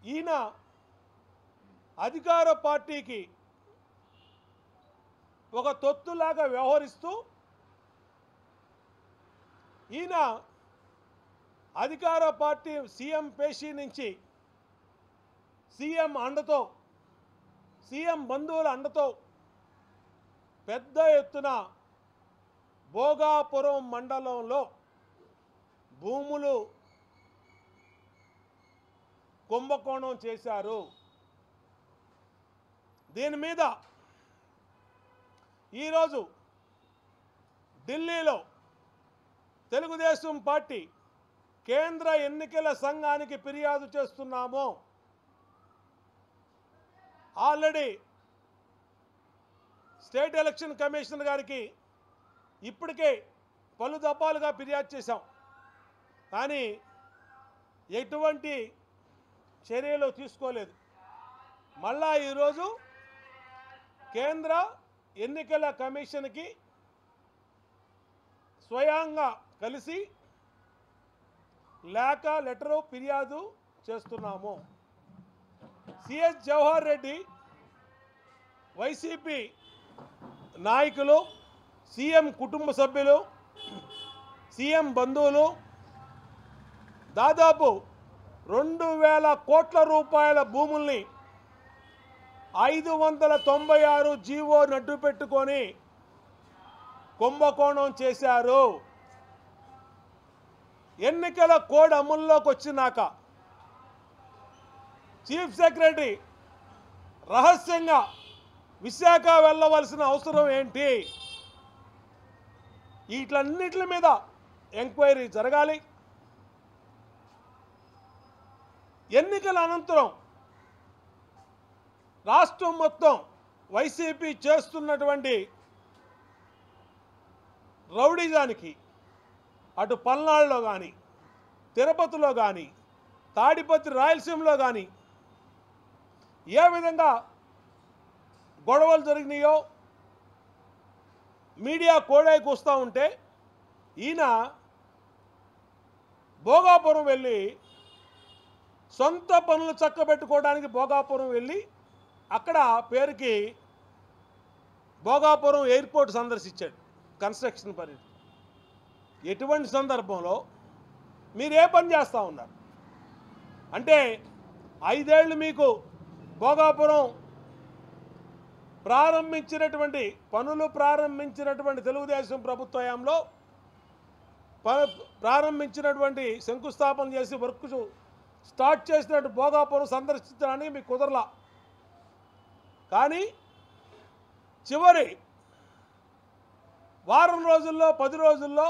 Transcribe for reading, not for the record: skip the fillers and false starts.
ఈయన అధికార పార్టీకి ఒక తొత్తులాగా వ్యవహరిస్తూ ఈయన అధికార పార్టీ సీఎం పేషీ నుంచి సీఎం అండతో సీఎం బంధువుల అండతో పెద్ద ఎత్తున భోగాపురం మండలంలో భూములు కుంభకోణం చేశారు. దీని మీద ఈరోజు ఢిల్లీలో తెలుగుదేశం పార్టీ కేంద్ర ఎన్నికల సంఘానికి ఫిర్యాదు చేస్తున్నాము. ఆల్రెడీ స్టేట్ ఎలక్షన్ కమిషన్ గారికి ఇప్పటికే పలు దఫాలుగా ఫిర్యాదు చేశాం. కానీ ఎటువంటి చర్యలు తీసుకోలేదు. మళ్ళా ఈరోజు కేంద్ర ఎన్నికల కమిషన్కి స్వయంగా కలిసి లెటరు ఫిర్యాదు చేస్తున్నాము. సిఎస్ జవహర్ రెడ్డి వైసీపీ నాయకులు, సీఎం కుటుంబ సభ్యులు, సీఎం బంధువులు దాదాపు 2000 కోట్ల రూపాయల భూముల్ని 596 జీవో నడ్డు పెట్టుకొని కుంభకోణం చేశారు. ఎన్నికల కోడ్ అమల్లోకి వచ్చినాక చీఫ్ సెక్రటరీ రహస్యంగా విశాఖ వెళ్ళవలసిన అవసరం ఏంటి? వీటన్నిటి మీద ఎంక్వైరీ జరగాలి. ఎన్నికల అనంతరం రాష్ట్రం మొత్తం వైసీపీ చేస్తున్నటువంటి రౌడీజానికి అటు పల్నాడులో కానీ, తిరుపతిలో కానీ, తాడిపత్రి రాయలసీమలో కానీ ఏ విధంగా గొడవలు జరిగినాయో మీడియా కోడైకి వస్తూ ఉంటే ఈయన భోగాపురం వెళ్ళి సొంత పనులు చక్కబెట్టుకోవడానికి భోగాపురం వెళ్ళి అక్కడ పేరుకి భోగాపురం ఎయిర్పోర్ట్ సందర్శించాడు కన్స్ట్రక్షన్ పని. ఎటువంటి సందర్భంలో మీరు ఏ పని చేస్తూ ఉన్నారు? అంటే 5 ఏళ్ళు మీకు భోగాపురం పనులు ప్రారంభించినటువంటి తెలుగుదేశం ప్రభుత్వంలో ప్రారంభించినటువంటి శంకుస్థాపన చేసి వర్క్ స్టార్ట్ చేసినట్టు భోగాపురం సందర్శించడానికి మీకు కుదరలా. కానీ చివరి వారం రోజుల్లో 10 రోజుల్లో